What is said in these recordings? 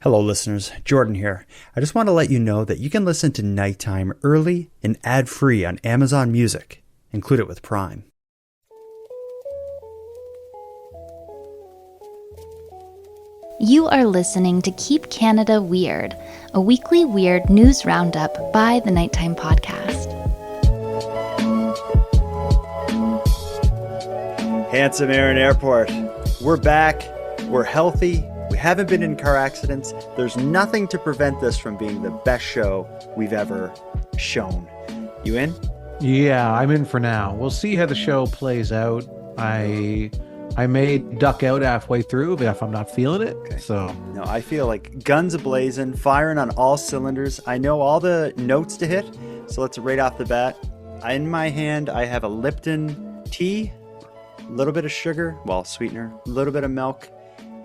Hello, listeners. Jordan here. I just want to let you know that you can listen to Nighttime early and ad-free on Amazon Music. Include it with Prime. You are listening to Keep Canada Weird, a weekly weird news roundup by the Nighttime Podcast. Handsome Aaron Airport. We're back. We're healthy. We haven't been in car accidents. There's nothing to prevent this from being the best show we've ever shown. You in? Yeah, I'm in for now. We'll see how the show plays out. I may duck out halfway through if I'm not feeling it. Okay. So no, I feel like guns a-blazing, firing on all cylinders. I know all the notes to hit, so let's right off the bat. In my hand, I have a Lipton tea, a little bit of sugar, well, sweetener, a little bit of milk.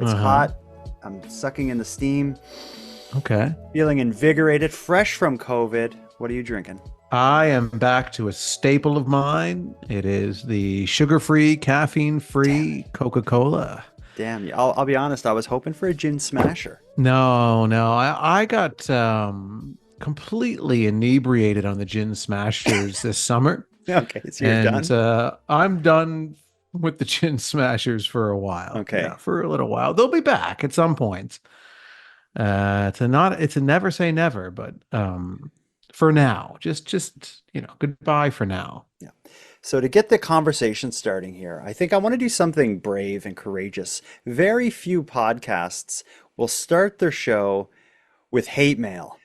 It's hot. I'm sucking in the steam. Okay. Feeling invigorated, fresh from COVID. What are you drinking? I am back to a staple of mine. It is the sugar-free, caffeine-free Coca-Cola. Damn, I'll be honest. I was hoping for a gin smasher. No. I got completely inebriated on the gin smashers this summer. Okay, so you're done? And I'm done with the gin smashers for a while. Okay. Yeah, for a little while. They'll be back at some point. It's a never say never, but for now, just goodbye for now. Yeah. So to get the conversation starting here, I think I want to do something brave and courageous. Very few podcasts will start their show with hate mail.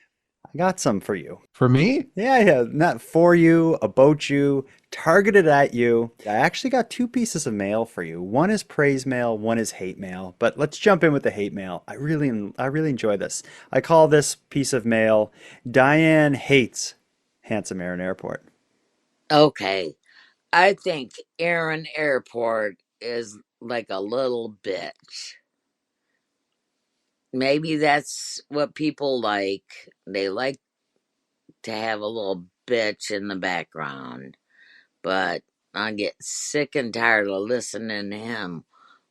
I got some for you. For me? Yeah, not for you, about you, targeted at you. I actually got two pieces of mail for you. One is praise mail, one is hate mail. But let's jump in with the hate mail. I really enjoy this. I call this piece of mail, Diane Hates Handsome Aaron Airport. Okay. I think Aaron Airport is like a little bitch. Maybe that's what people like. They like to have a little bitch in the background. But I get sick and tired of listening to him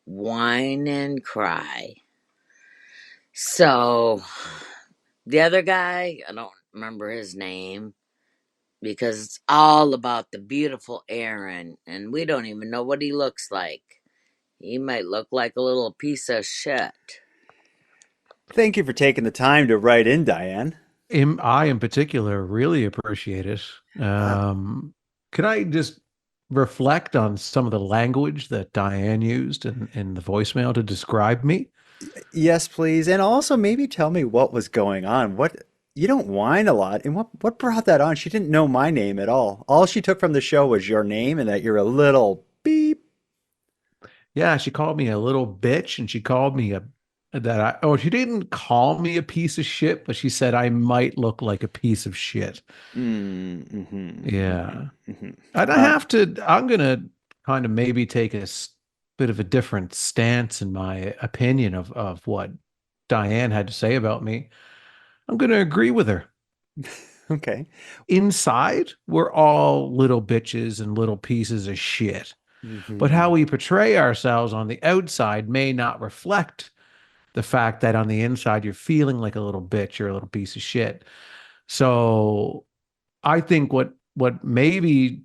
whine and cry. So, the other guy, I don't remember his name, because it's all about the beautiful Aaron, and we don't even know what he looks like. He might look like a little piece of shit. Thank you for taking the time to write in, Diane. I, in particular, really appreciate it. Can I just reflect on some of the language that Diane used in the voicemail to describe me? Yes, please. And also maybe tell me what was going on. You don't whine a lot. And what brought that on? She didn't know my name at all. All she took from the show was your name and that you're a little beep. Yeah, she called me a little bitch, and she called me she didn't call me a piece of shit, but she said I might look like a piece of shit. Mm-hmm. Yeah. Mm-hmm. And I'm going to kind of maybe take a bit of a different stance in my opinion of what Diane had to say about me. I'm going to agree with her. Okay. Inside, we're all little bitches and little pieces of shit. Mm-hmm. But how we portray ourselves on the outside may not reflect the fact that on the inside you're feeling like a little bitch or a little piece of shit. So I think what maybe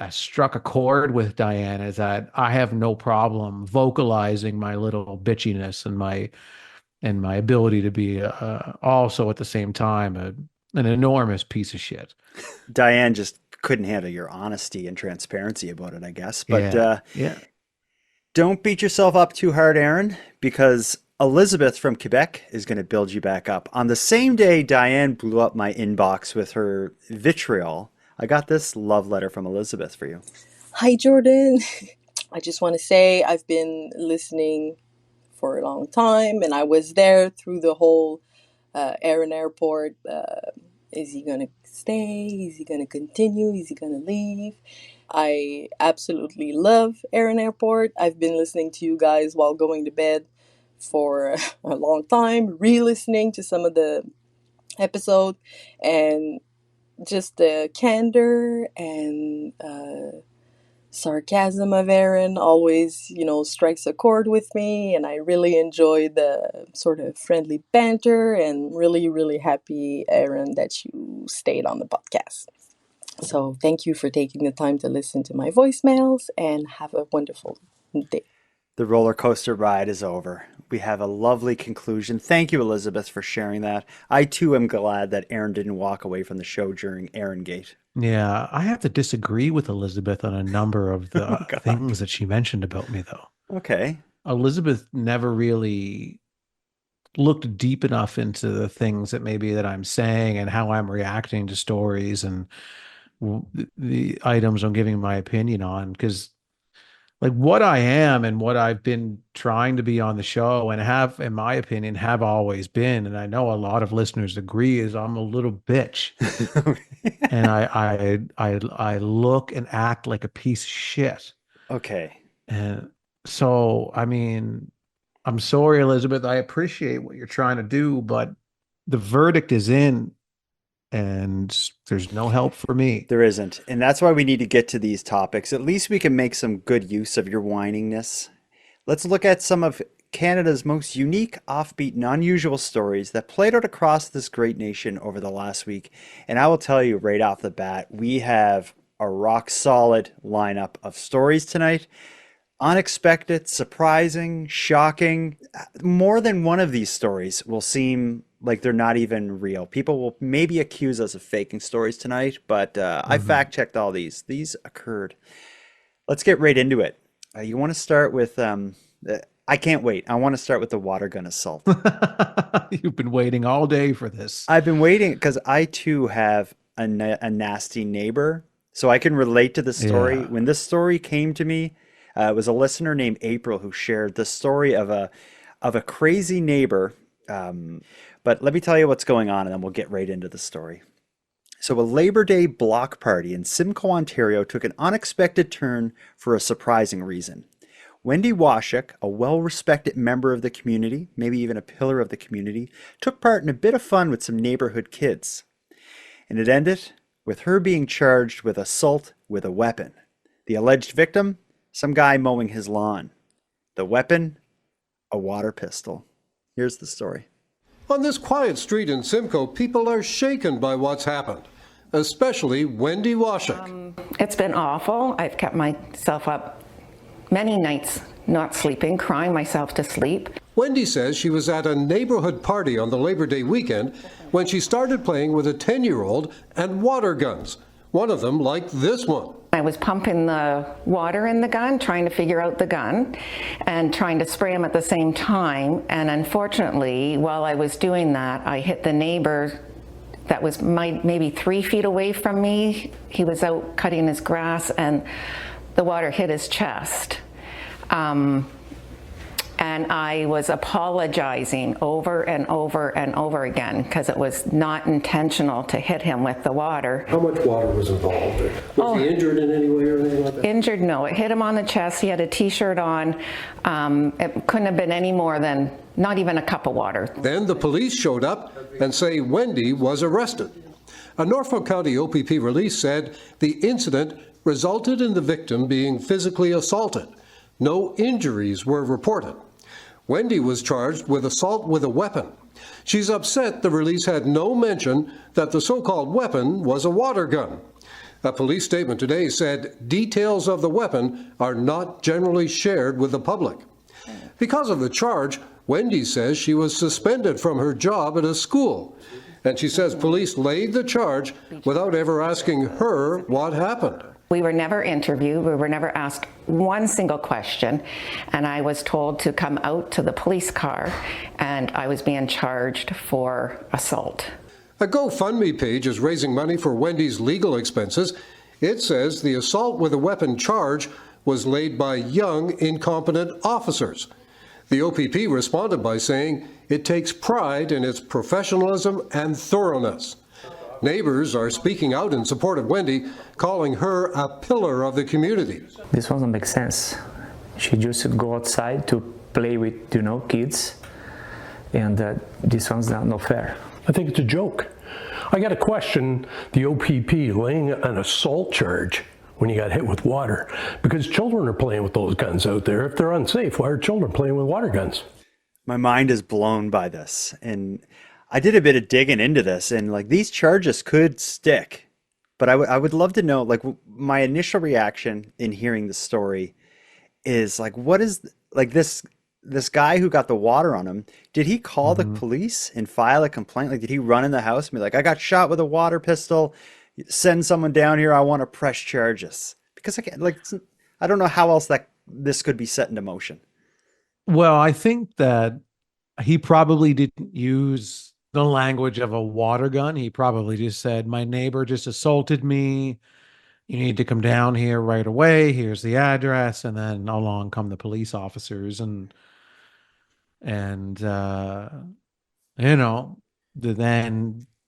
struck a chord with Diane is that I have no problem vocalizing my little bitchiness and my ability to be also at the same time an enormous piece of shit. Diane just couldn't handle your honesty and transparency about it, I guess. But yeah. Don't beat yourself up too hard, Aaron, because Elizabeth from Quebec is going to build you back up. On the same day Diane blew up my inbox with her vitriol, I got this love letter from Elizabeth for you. Hi, Jordan. I just want to say I've been listening for a long time, and I was there through the whole Aaron Airport. Is he going to stay? Is he going to continue? Is he going to leave? I absolutely love Aaron Airport. I've been listening to you guys while going to bed for a long time, re-listening to some of the episode, and just the candor and sarcasm of Aaron always, strikes a chord with me, and I really enjoy the sort of friendly banter, and really, really happy, Aaron, that you stayed on the podcast. So thank you for taking the time to listen to my voicemails, and have a wonderful day. The roller coaster ride is over. We have a lovely conclusion. Thank you, Elizabeth, for sharing that. I too am glad that Aaron didn't walk away from the show during Aaron Gate. Yeah, I have to disagree with Elizabeth on a number of the Oh, God. things that she mentioned about me, though. Okay. Elizabeth never really looked deep enough into the things that maybe that I'm saying and how I'm reacting to stories and the items I'm giving my opinion on, because like what I am and what I've been trying to be on the show and have, in my opinion, have always been, and I know a lot of listeners agree, is I'm a little bitch. And I look and act like a piece of shit. Okay. And so, I mean, I'm sorry, Elizabeth. I appreciate what you're trying to do, but the verdict is in, and there's no help for me. There isn't. And that's why we need to get to these topics. At least we can make some good use of your whiningness. Let's look at some of Canada's most unique, offbeat, and unusual stories that played out across this great nation over the last week. And I will tell you right off the bat, we have a rock solid lineup of stories tonight. Unexpected, surprising, shocking. More than one of these stories will seem like they're not even real. People will maybe accuse us of faking stories tonight, but I fact-checked all these. These occurred. Let's get right into it. You want to start with... I can't wait. I want to start with the watergun assault. You've been waiting all day for this. I've been waiting because I too have a nasty neighbor, so I can relate to the story. Yeah. When this story came to me, it was a listener named April who shared the story of a crazy neighbor. But let me tell you what's going on, and then we'll get right into the story. So a Labor Day block party in Simcoe, Ontario took an unexpected turn for a surprising reason. Wendy Washuk, a well-respected member of the community, maybe even a pillar of the community, took part in a bit of fun with some neighborhood kids. And it ended with her being charged with assault with a weapon. The alleged victim, some guy mowing his lawn. The weapon, a water pistol. Here's the story. On this quiet street in Simcoe, people are shaken by what's happened, especially Wendy Washuk. It's been awful. I've kept myself up many nights not sleeping, crying myself to sleep. Wendy says she was at a neighborhood party on the Labor Day weekend when she started playing with a 10-year-old and water guns, one of them like this one. I was pumping the water in the gun, trying to figure out the gun, and trying to spray them at the same time. And unfortunately, while I was doing that, I hit the neighbor that was maybe 3 feet away from me. He was out cutting his grass, and the water hit his chest. And I was apologizing over and over and over again because it was not intentional to hit him with the water. How much water was involved? Was he injured in any way or anything like that? Injured, no. It hit him on the chest. He had a t-shirt on. It couldn't have been any more than not even a cup of water. Then the police showed up and say Wendy was arrested. A Norfolk County OPP release said the incident resulted in the victim being physically assaulted. No injuries were reported. Wendy was charged with assault with a weapon. She's upset the release had no mention that the so-called weapon was a water gun. A police statement today said details of the weapon are not generally shared with the public. Because of the charge, Wendy says she was suspended from her job at a school. And she says police laid the charge without ever asking her what happened. We were never interviewed. We were never asked one single question. And I was told to come out to the police car, and I was being charged for assault. A GoFundMe page is raising money for Wendy's legal expenses. It says the assault with a weapon charge was laid by young, incompetent officers. The OPP responded by saying it takes pride in its professionalism and thoroughness. Neighbors are speaking out in support of Wendy, calling her a pillar of the community. This doesn't make sense. She just go outside to play with, kids, and this one's not fair. I think it's a joke. I got to question the OPP laying an assault charge when you got hit with water, because children are playing with those guns out there. If they're unsafe, why are children playing with water guns? My mind is blown by this. And I did a bit of digging into this, and like these charges could stick. But I would love to know, like, my initial reaction in hearing the story is like, what is like this guy who got the water on him? Did he call the police and file a complaint? Like, did he run in the house and be like, I got shot with a water pistol, send someone down here, I want to press charges? Because I don't know how else that this could be set into motion. Well, I think that he probably didn't use the language of a water gun. He probably just said, my neighbor just assaulted me. You need to come down here right away. Here's the address. And then along come the police officers and then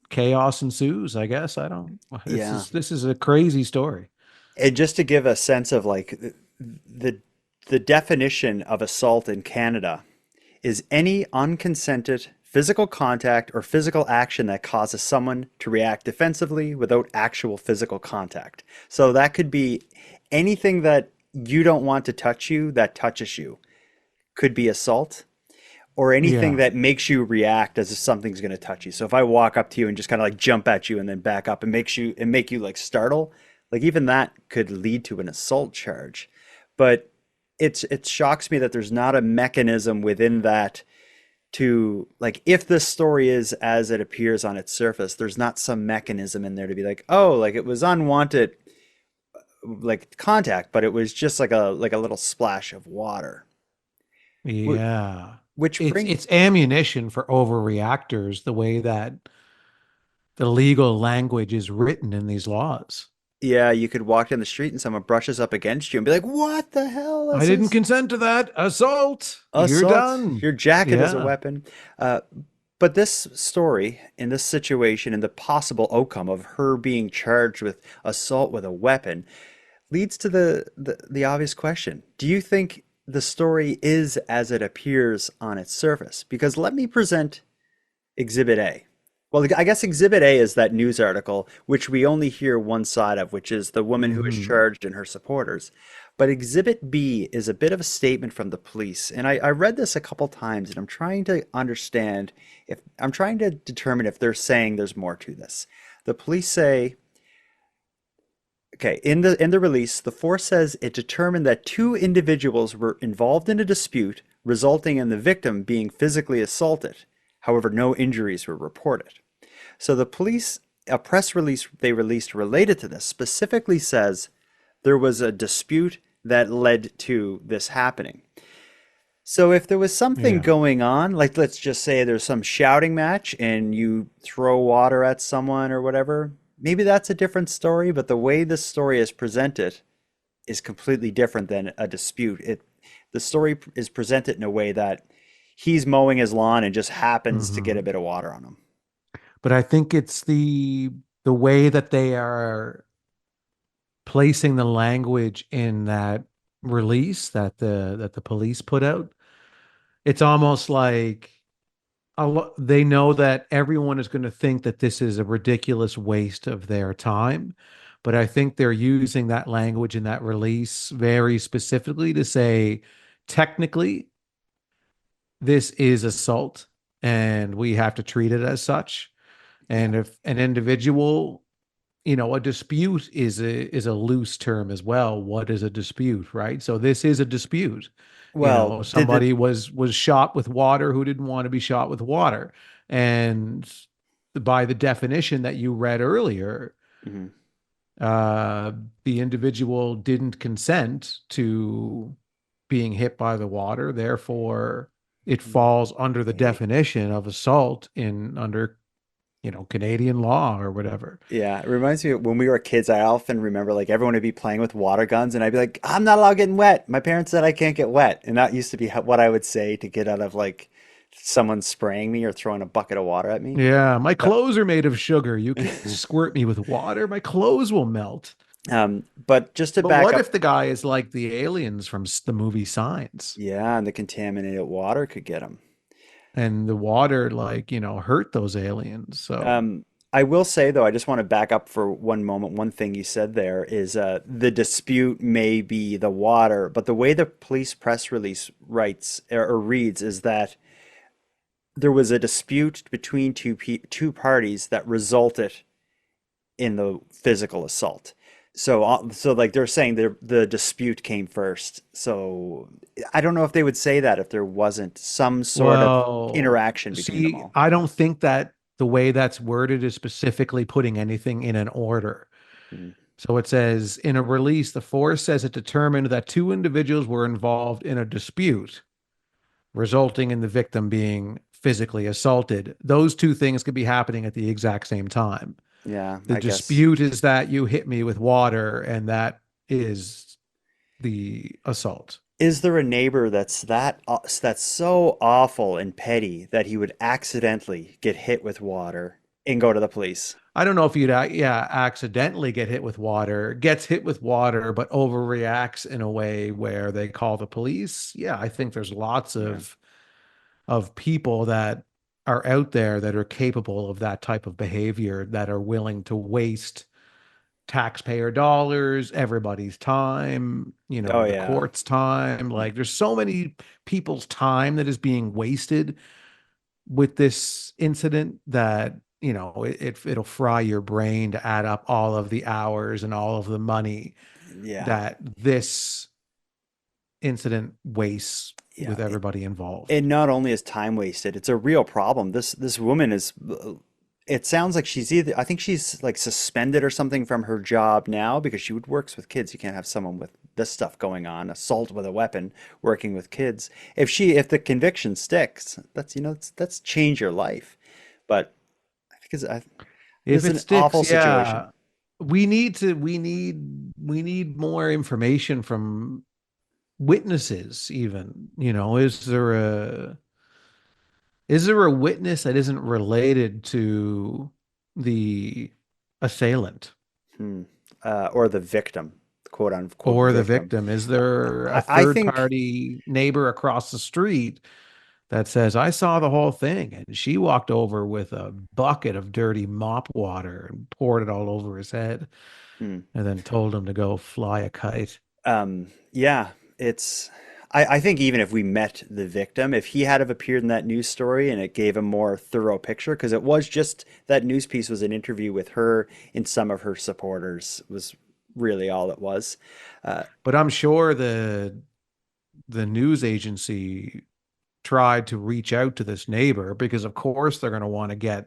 chaos ensues, I guess. I don't, Yeah. this is a crazy story. And just to give a sense of like the definition of assault in Canada is any unconsented physical contact or physical action that causes someone to react defensively without actual physical contact. So that could be anything that you don't want to touch you that touches you. Could be assault, or anything Yeah. that makes you react as if something's going to touch you. So if I walk up to you and just kind of like jump at you and then back up and make you like startle, like even that could lead to an assault charge. But it shocks me that there's not a mechanism within that to, like, if this story is as it appears on its surface, there's not some mechanism in there to be like, oh, like it was unwanted like contact, but it was just like a little splash of water. Yeah. Which brings It's ammunition for overreactors, the way that the legal language is written in these laws. Yeah, you could walk down the street and someone brushes up against you and be like, "What the hell? I This didn't is consent to that. Assault. You're assault. done. Your jacket is a Yeah. weapon." But this story, in this situation, and the possible outcome of her being charged with assault with a weapon, leads to the obvious question: do you think the story is as it appears on its surface? Because let me present Exhibit A. Well, I guess Exhibit A is that news article, which we only hear one side of, which is the woman who is charged and her supporters. But Exhibit B is a bit of a statement from the police. And I read this a couple times, and I'm trying to understand if I'm trying to determine if they're saying there's more to this. The police say, okay, in the release, the force says it determined that two individuals were involved in a dispute, resulting in the victim being physically assaulted. However, no injuries were reported. So the police, a press release they released related to this specifically says there was a dispute that led to this happening. So if there was something Yeah. going on, like let's just say there's some shouting match and you throw water at someone or whatever, maybe that's a different story, but the way this story is presented is completely different than a dispute. The story is presented in a way that he's mowing his lawn and just happens to get a bit of water on him. But I think it's the way that they are placing the language in that release that the police put out. It's almost like they know that everyone is going to think that this is a ridiculous waste of their time. But I think they're using that language in that release very specifically to say, technically, this is assault and we have to treat it as such. And if an individual, a dispute is a loose term as well. What is a dispute, right? So this is a dispute. Well, Somebody was shot with water who didn't want to be shot with water. And by the definition that you read earlier, Mhm. The individual didn't consent to being hit by the water. Therefore, it falls under the definition of assault under Canadian law or whatever. Yeah, it reminds me of when we were kids, I often remember like everyone would be playing with water guns and I'd be like, I'm not allowed getting wet. My parents said I can't get wet. And that used to be what I would say to get out of like someone spraying me or throwing a bucket of water at me. Yeah, my clothes are made of sugar. You can't squirt me with water. My clothes will melt. But just to But back what up, if the guy is like the aliens from the movie Signs? yeah, and the contaminated water could get them. And the water, hurt those aliens. So, I will say though, I just want to back up for one moment. One thing you said there is the dispute may be the water, but the way the police press release writes or reads is that there was a dispute between two parties that resulted in the physical assault. So like they're saying the dispute came first. So I don't know if they would say that if there wasn't some sort of Well, interaction between them see, all. I don't think that the way that's worded is specifically putting anything in an order. Mm. So it says in a release, the force says it determined that two individuals were involved in a dispute, resulting in the victim being physically assaulted. Those two things could be happening at the exact same time. Yeah, The I guess. dispute is that you hit me with water, and that is the assault. Is there a neighbor that's so awful and petty that he would accidentally get hit with water and go to the police? I don't know if you'd, yeah, accidentally get hit with water, gets hit with water, but overreacts in a way where they call the police. Yeah, I think there's lots Yeah. of people that are out there that are capable of that type of behavior, that are willing to waste taxpayer dollars, everybody's time, Oh the yeah. court's time. Like there's so many people's time that is being wasted with this incident that, it'll fry your brain to add up all of the hours and all of the money Yeah. that this incident wastes Yeah. with everybody involved. And not only is time wasted, it's a real problem. This woman is, it sounds like I think she's like suspended or something from her job now because she would works with kids. You can't have someone with this stuff going on, assault with a weapon, working with kids. If the conviction sticks, that's change your life. But I think If it's it an awful sticks, situation. yeah, we need more information from witnesses even. Is there a witness that isn't related to the assailant Hmm. Or the victim, quote unquote or the victim. victim? Is there a I third think. party neighbor across the street that says, I saw the whole thing and she walked over with a bucket of dirty mop water and poured it all over his head Hmm. and then told him to go fly a kite? Yeah, it's. I think even if we met the victim, if he had have appeared in that news story and it gave a more thorough picture, because it was just that news piece was an interview with her and some of her supporters was really all it was. But I'm sure the news agency tried to reach out to this neighbor because of course they're going to want to get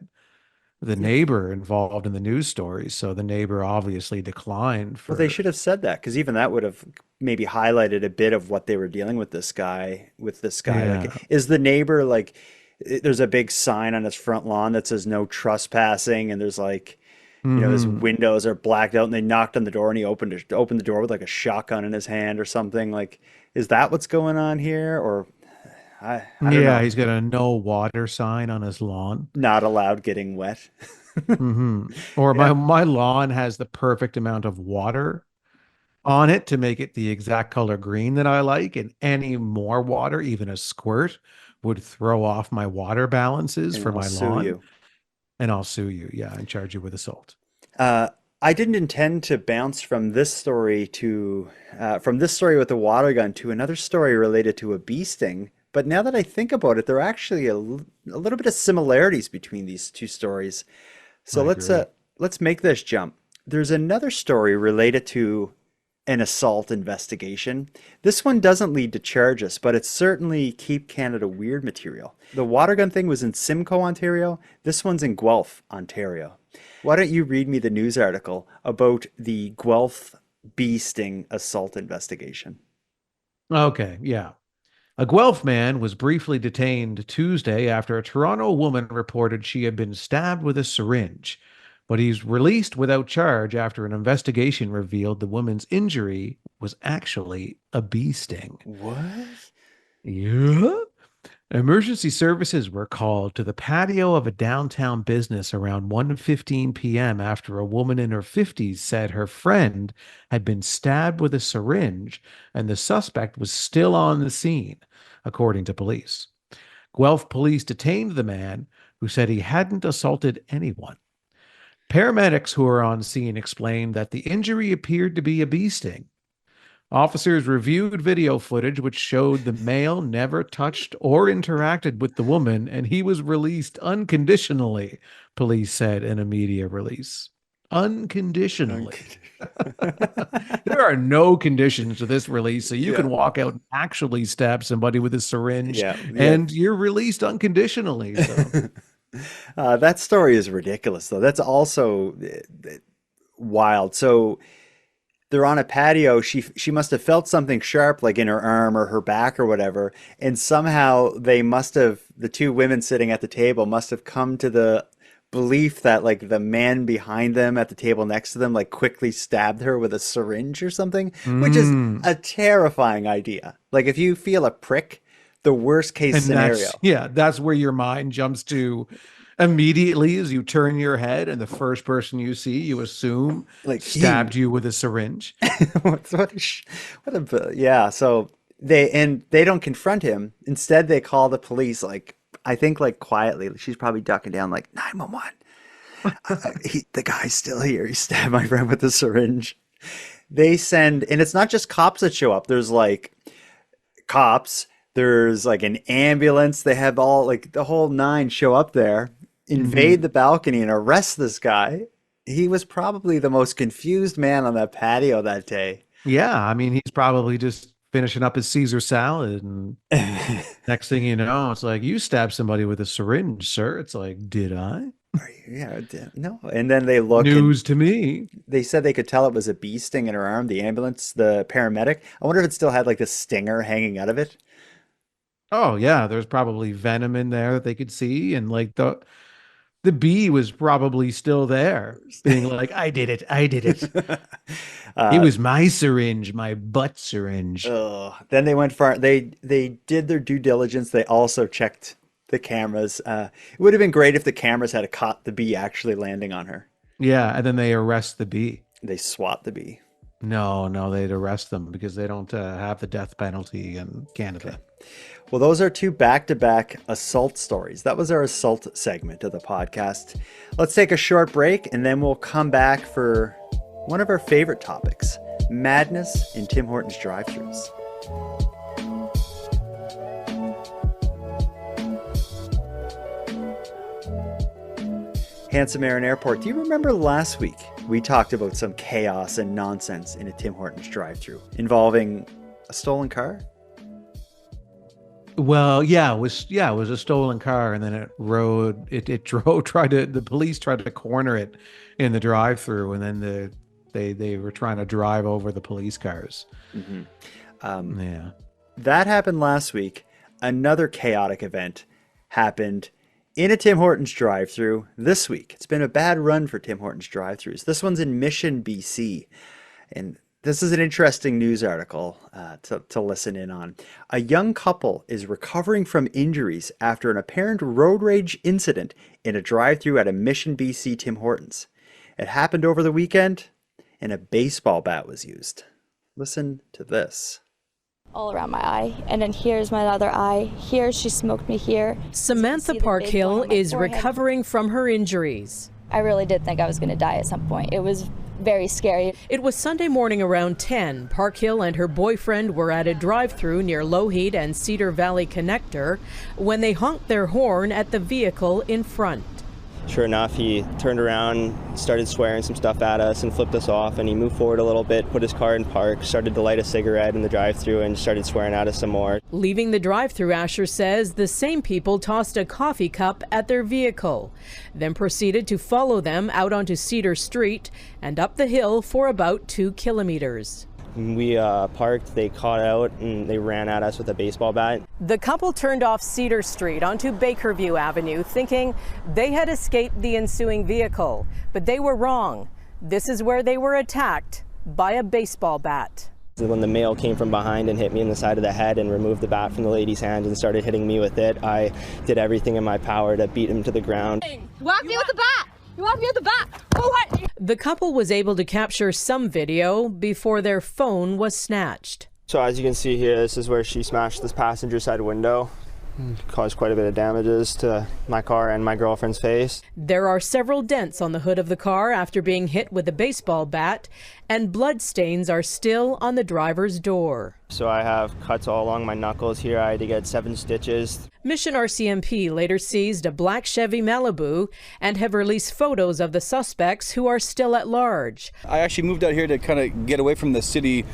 the Yeah. neighbor involved in the news story. So the neighbor obviously declined Well, they for. should have said that because even that would have maybe highlighted a bit of what they were dealing with this guy. Yeah. Like, is the neighbor like? There's a big sign on his front lawn that says no trespassing, and there's like, his Hmm. windows are blacked out, and they knocked on the door, and he opened the door with like a shotgun in his hand or something. Like, is that what's going on here? Or I don't Yeah, know. he's got a no water sign on his lawn. Not allowed getting wet. Or my Yeah. my lawn has the perfect amount of water on it to make it the exact color green that I like, and any more water, even a squirt, would throw off my water balances And for I'll my sue lawn, you. and I'll sue you, yeah, and charge you with assault. Uh, I didn't intend to bounce from this story with the water gun to another story related to a bee sting. But now that I think about it, there are actually a little bit of similarities between these two stories. So I agree. let's make this jump. There's another story related to an assault investigation. This one doesn't lead to charges, but it's certainly Keep Canada Weird material. The water gun thing was in Simcoe, Ontario. This one's in Guelph, Ontario. Why don't you read me the news article about the Guelph bee sting assault investigation? Okay, yeah. A Guelph man was briefly detained Tuesday after a Toronto woman reported she had been stabbed with a syringe, but he's released without charge after an investigation revealed the woman's injury was actually a bee sting. What? Yeah. Emergency services were called to the patio of a downtown business around 1:15 p.m. after a woman in her 50s said her friend had been stabbed with a syringe and the suspect was still on the scene, according to police. Guelph police detained the man who said he hadn't assaulted anyone. Paramedics who were on scene explained that the injury appeared to be a bee sting. Officers reviewed video footage which showed the male never touched or interacted with the woman, and he was released unconditionally, police said in a media release. Unconditionally. There are no conditions to this release, so you can walk out and actually stab somebody with a syringe, and you're released unconditionally. So. That story is ridiculous, though. That's also wild. So they're on a patio. She must have felt something sharp, like in her arm or her back or whatever, and somehow the two women sitting at the table must have come to the belief that like the man behind them at the table next to them like quickly stabbed her with a syringe or something, which is a terrifying idea. Like if you feel a prick, the worst case scenario. That's where your mind jumps to immediately as you turn your head, and the first person you see, you assume like stabbed you with a syringe. So they don't confront him. Instead, they call the police. Like I think like quietly. She's probably ducking down like 911. The guy's still here. He stabbed my friend with a syringe. They send, and it's not just cops that show up. There's like cops. There's like an ambulance. They have all like the whole nine show up there, invade the balcony and arrest this guy. He was probably the most confused man on that patio that day. Yeah. I mean, he's probably just finishing up his Caesar salad. And next thing you know, it's like, you stabbed somebody with a syringe, sir. It's like, did I? Yeah, no. And then they look. News to me. They said they could tell it was a bee sting in her arm, the ambulance, the paramedic. I wonder if it still had like the stinger hanging out of it. Oh, yeah. There's probably venom in there that they could see. And like the bee was probably still there, being like, I did it. It was my syringe, my butt syringe. Then they went far. They did their due diligence. They also checked the cameras. It would have been great if the cameras had caught the bee actually landing on her. Yeah, and then they arrest the bee. They swat the bee. No, they'd arrest them because they don't have the death penalty in Canada. Okay. Well, those are two back-to-back assault stories. That was our assault segment of the podcast. Let's take a short break, and then we'll come back for one of our favorite topics, madness in Tim Hortons drive-thrus. Handsome Aaron Airport, do you remember last week we talked about some chaos and nonsense in a Tim Hortons drive-thru involving a stolen car? Well, it was a stolen car, and then the police tried to corner it in the drive-thru, and then they were trying to drive over the police cars. That happened last week. Another chaotic event happened in a Tim Hortons drive-thru this week. It's been a bad run for Tim Hortons drive-thrus. This one's in Mission, BC, and this is an interesting news article to listen in on. A young couple is recovering from injuries after an apparent road rage incident in a drive-thru at a Mission, BC Tim Hortons. It happened over the weekend, and a baseball bat was used. Listen to this. All around my eye, and then here's my other eye. Here, she smoked me here. Samantha Parkhill is recovering from her injuries. I really did think I was going to die at some point. It was very scary. It was Sunday morning around 10. Parkhill and her boyfriend were at a drive-thru near Lougheed and Cedar Valley Connector when they honked their horn at the vehicle in front. Sure enough, he turned around, started swearing some stuff at us and flipped us off, and he moved forward a little bit, put his car in park, started to light a cigarette in the drive-thru and started swearing at us some more. Leaving the drive-thru, Asher says the same people tossed a coffee cup at their vehicle, then proceeded to follow them out onto Cedar Street and up the hill for about 2 kilometers. We parked, they caught out, and they ran at us with a baseball bat. The couple turned off Cedar Street onto Bakerview Avenue, thinking they had escaped the ensuing vehicle. But they were wrong. This is where they were attacked by a baseball bat. When the male came from behind and hit me in the side of the head and removed the bat from the lady's hand and started hitting me with it, I did everything in my power to beat him to the ground. Whack me with the bat! You want me with the bat? Oh, what? The couple was able to capture some video before their phone was snatched. So as you can see here, this is where she smashed this passenger side window. Caused quite a bit of damages to my car and my girlfriend's face. There are several dents on the hood of the car after being hit with a baseball bat, and blood stains are still on the driver's door. So I have cuts all along my knuckles here. I had to get 7 stitches. Mission RCMP later seized a black Chevy Malibu and have released photos of the suspects who are still at large. I actually moved out here to kind of get away from the city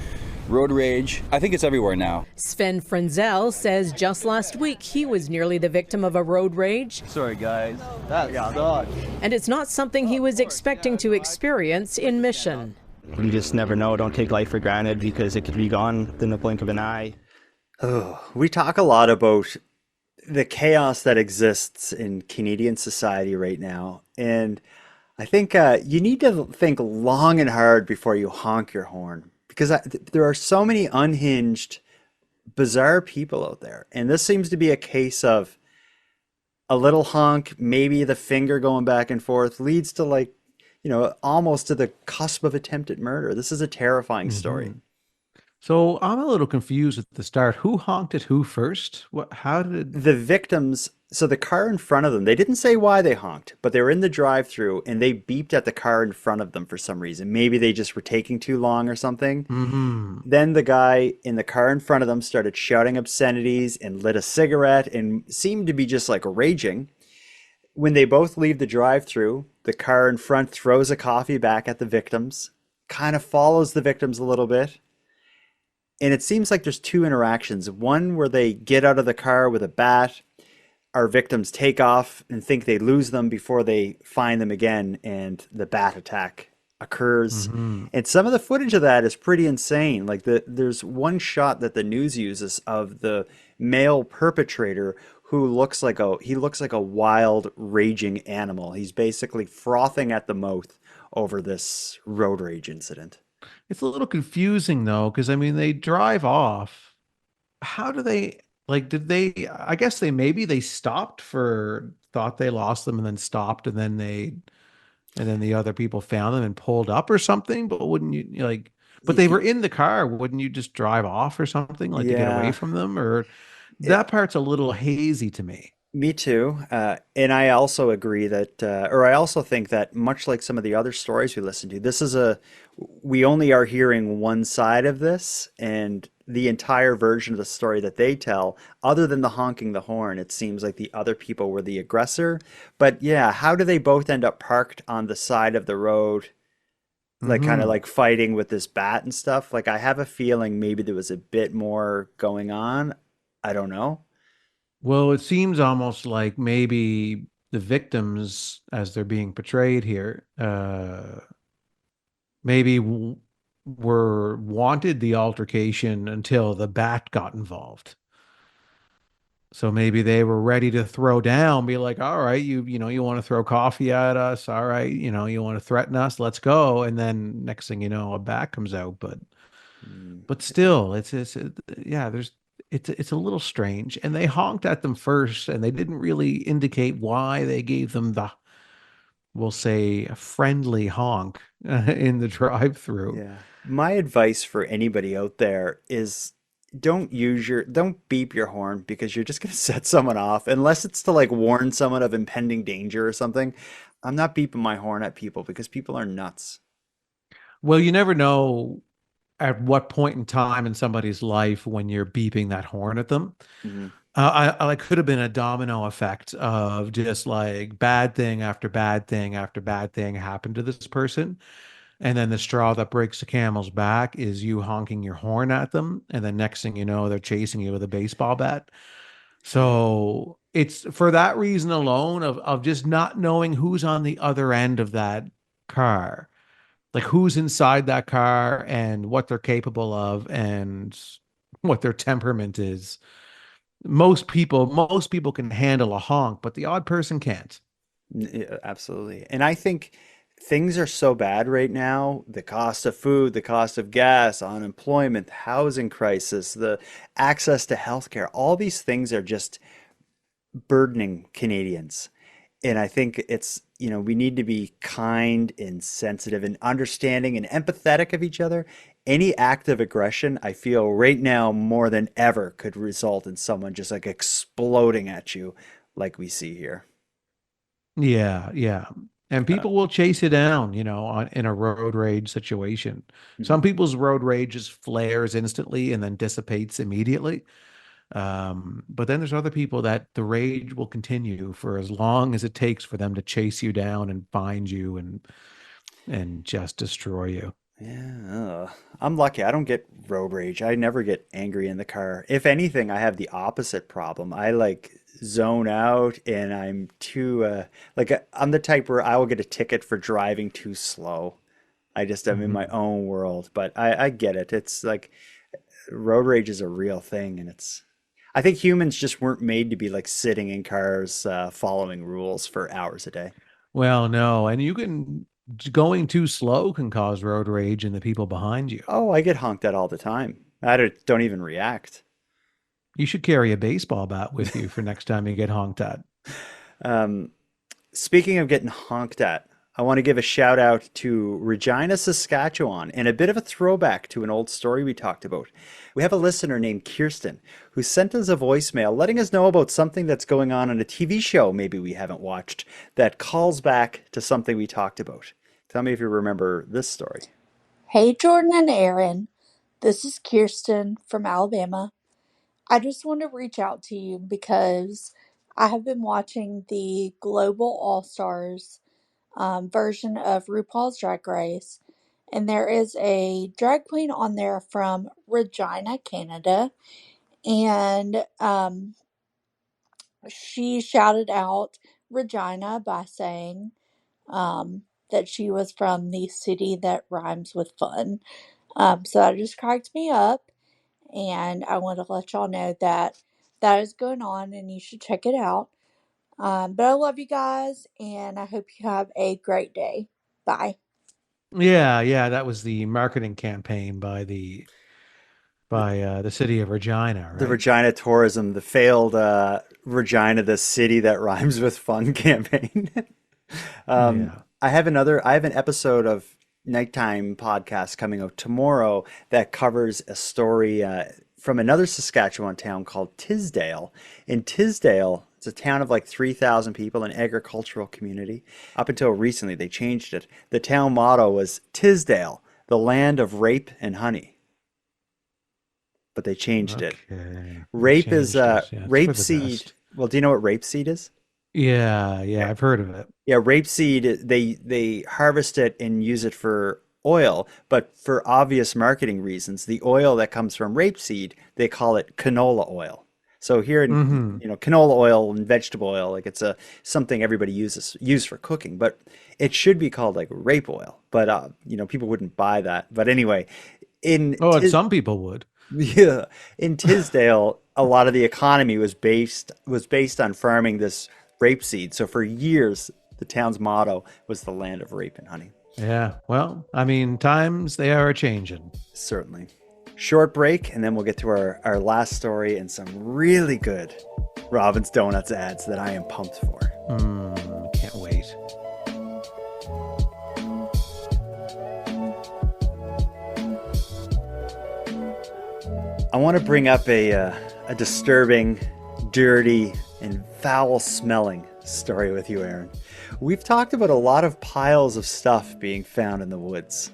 road rage. I think it's everywhere now. Sven Frenzel says just last week he was nearly the victim of a road rage. Sorry guys, that sucks. And it's not something he was expecting to experience in Mission. You just never know. Don't take life for granted because it could be gone in the blink of an eye. Oh, we talk a lot about the chaos that exists in Canadian society right now. And I think you need to think long and hard before you honk your horn. Because there are so many unhinged, bizarre people out there. And this seems to be a case of a little honk, maybe the finger going back and forth leads to like, you know, almost to the cusp of attempted murder. This is a terrifying story. So I'm a little confused at the start. Who honked at who first? How did the victims? So the car in front of them, they didn't say why they honked, but they were in the drive-thru and they beeped at the car in front of them for some reason. Maybe they just were taking too long or something. Then the guy in the car in front of them started shouting obscenities and lit a cigarette and seemed to be just like raging. When they both leave the drive-thru, the car in front throws a coffee back at the victims, kind of follows the victims a little bit. And it seems like there's 2 interactions. One where they get out of the car with a bat. Our victims take off and think they lose them before they find them again, and the bat attack occurs. And some of the footage of that is pretty insane. Like there's one shot that the news uses of the male perpetrator who looks like a wild, raging animal. He's basically frothing at the mouth over this road rage incident. It's a little confusing though, because I mean they drive off. How do they did they I guess they stopped thought they lost them and then stopped and then the other people found them and pulled up or something, but wouldn't you but they were in the car, wouldn't you just drive off or something to get away from them? Or that part's a little hazy to me. Me too. And I also agree that, or I also think that much like some of the other stories we listen to, we only are hearing one side of this, and the entire version of the story that they tell, other than the honking the horn, it seems like the other people were the aggressor. But yeah, how do they both end up parked on the side of the road, like kind of like fighting with this bat and stuff? Like I have a feeling maybe there was a bit more going on. I don't know. Well, it seems almost like maybe the victims, as they're being portrayed here, maybe were wanted the altercation until the bat got involved. So maybe they were ready to throw down, be like, all right, you want to throw coffee at us. All right. You want to threaten us. Let's go. And then next thing you know, a bat comes out. But still, it's a little strange. And they honked at them first, and they didn't really indicate why they gave them we'll say, a friendly honk in the drive-thru. Yeah. My advice for anybody out there is don't beep your horn, because you're just going to set someone off, unless it's to like warn someone of impending danger or something. I'm not beeping my horn at people because people are nuts. Well, you never know at what point in time in somebody's life when you're beeping that horn at them. I could have been a domino effect of just like bad thing after bad thing after bad thing happened to this person. And then the straw that breaks the camel's back is you honking your horn at them. And then next thing you know, they're chasing you with a baseball bat. So it's for that reason alone of just not knowing who's on the other end of that car, like who's inside that car and what they're capable of and what their temperament is. Most people can handle a honk, but the odd person can't. Yeah, absolutely. And I think things are so bad right now. The cost of food, the cost of gas, unemployment, housing crisis, the access to healthcare, all these things are just burdening Canadians. And I think it's, we need to be kind and sensitive and understanding and empathetic of each other. any act of aggression, I feel right now more than ever could result in someone just like exploding at you like we see here. Yeah, yeah. And Uh, people will chase you down, in a road rage situation. Some mhm. people's road rage just flares instantly and then dissipates immediately. But then there's other people that the rage will continue for as long as it takes for them to chase you down and find you and just destroy you. Yeah, I'm lucky. I don't get road rage. I never get angry in the car. If anything, I have the opposite problem. I like zone out and I'm too I'm the type where I will get a ticket for driving too slow. I just am in my Mhm. own world, but I get it. It's like road rage is a real thing, and I think humans just weren't made to be like sitting in cars following rules for hours a day. Well, no, and going too slow can cause road rage in the people behind you. Oh, I get honked at all the time. I don't even react. You should carry a baseball bat with you for next time you get honked at. Um, Speaking of getting honked at, I want to give a shout out to Regina, Saskatchewan, and a bit of a throwback to an old story we talked about. We have a listener named Kirsten who sent us a voicemail letting us know about something that's going on in a TV show maybe we haven't watched that calls back to something we talked about. Tell me if you remember this story. Hey, Jordan and Aaron. This is Kirsten from Alabama. I just want to reach out to you because I have been watching the Global All Stars version of RuPaul's Drag Race, and there is a drag queen on there from Regina, Canada, and she shouted out Regina by saying that she was from the city that rhymes with fun. So that just cracked me up, and I want to let y'all know that that is going on, and you should check it out. But I love you guys, and I hope you have a great day. Bye. Yeah, yeah, that was the marketing campaign by the city of Regina, The right? Regina Tourism, the failed Regina, the city that rhymes with fun campaign. Yeah. I have an episode of Nighttime podcast coming out tomorrow that covers a story from another Saskatchewan town called Tisdale. In Tisdale, it's a town of like 3,000 people, an agricultural community. Up until recently, they changed it. The town motto was Tisdale, the land of rape and honey, but they changed it. Okay. They Rape is changed it. Yeah, it's for the rapeseed. best. Well, do you know what rapeseed is? Yeah, yeah, I've heard of it. Yeah, rapeseed, they harvest it and use it for oil, but for obvious marketing reasons, the oil that comes from rapeseed, they call it canola oil. So here in, Hmm. canola oil and vegetable oil, like it's a something everybody use for cooking, but it should be called like rape oil. But people wouldn't buy that. But anyway, in Oh, and some people would. yeah, in Tisdale, a lot of the economy was based on farming this rapeseed. So for years, the town's motto was the land of rape and honey. Yeah. Well, I mean, times they are changing. Certainly. Short break, and then we'll get to our last story and some really good Robin's Donuts ads that I am pumped for. Can't wait. I want to bring up a disturbing, dirty, and foul-smelling story with you, Aaron. We've talked about a lot of piles of stuff being found in the woods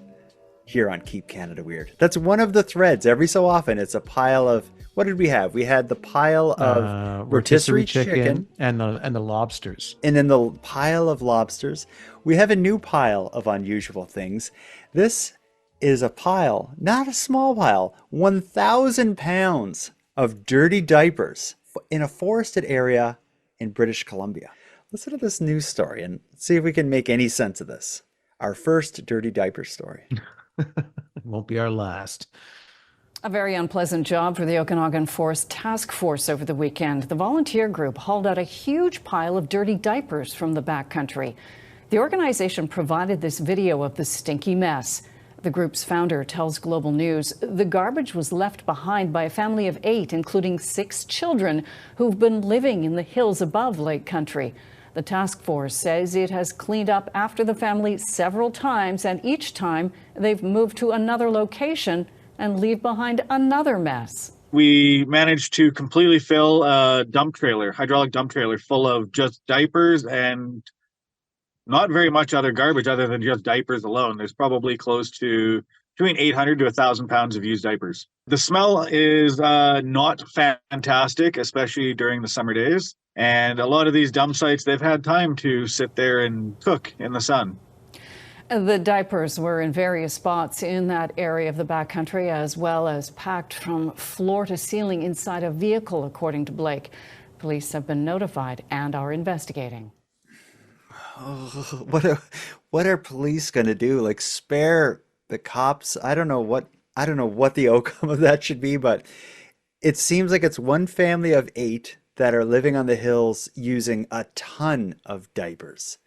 here on Keep Canada Weird. That's one of the threads. Every so often, it's a pile of, what did we have? We had the pile of rotisserie chicken and the lobsters. and then the pile of lobsters. We have a new pile of unusual things. This is a pile, not a small pile, 1,000 pounds of dirty diapers in a forested area in British Columbia. Listen to this news story and see if we can make any sense of this. Our first dirty diaper story. It won't be our last. A very unpleasant job for the Okanagan Forest Task Force over the weekend. The volunteer group hauled out a huge pile of dirty diapers from the backcountry. The organization provided this video of the stinky mess. The group's founder tells Global News the garbage was left behind by a family of 8, including 6 children who've been living in the hills above Lake Country. The task force says it has cleaned up after the family several times, and each time they've moved to another location and leave behind another mess. We managed to completely fill a dump trailer, hydraulic dump trailer, full of just diapers and not very much other garbage other than just diapers alone. There's probably close to between 800 to 1,000 pounds of used diapers. The smell is not fantastic, especially during the summer days. And a lot of these dump sites, they've had time to sit there and cook in the sun. The diapers were in various spots in that area of the backcountry, as well as packed from floor to ceiling inside a vehicle, according to Blake. Police have been notified and are investigating. Oh, what are police gonna do? Like spare the cops? I don't know what the outcome of that should be, but it seems like it's one family of 8 that are living on the hills using a ton of diapers.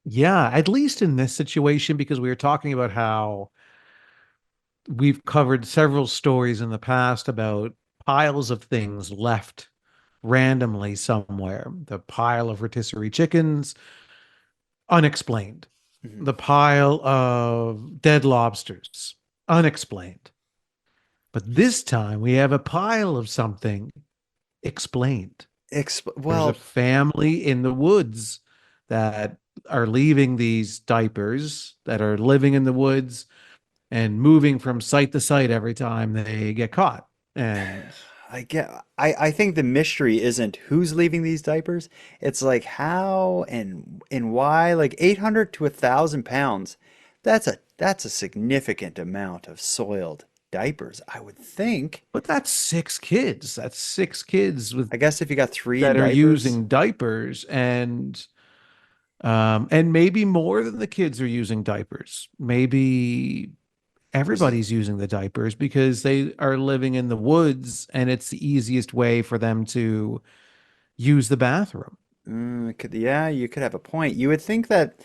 Yeah, at least in this situation, because we were talking about how we've covered several stories in the past about piles of things left randomly somewhere. The pile of rotisserie chickens, unexplained. The pile of dead lobsters, unexplained. But this time we have a pile of something explained. There's a family in the woods that are leaving these diapers, that are living in the woods and moving from site to site every time they get caught. And I think the mystery isn't who's leaving these diapers. It's like how and why. Like 800 to 1,000 pounds. That's a significant amount of soiled diapers, I would think. But that's 6 kids. That's 6 kids with, I guess if you got 3 that in are diapers. using diapers, and maybe more than the kids are using diapers. Maybe everybody's using the diapers because they are living in the woods and it's the easiest way for them to use the bathroom. Yeah, you could have a point. You would think that,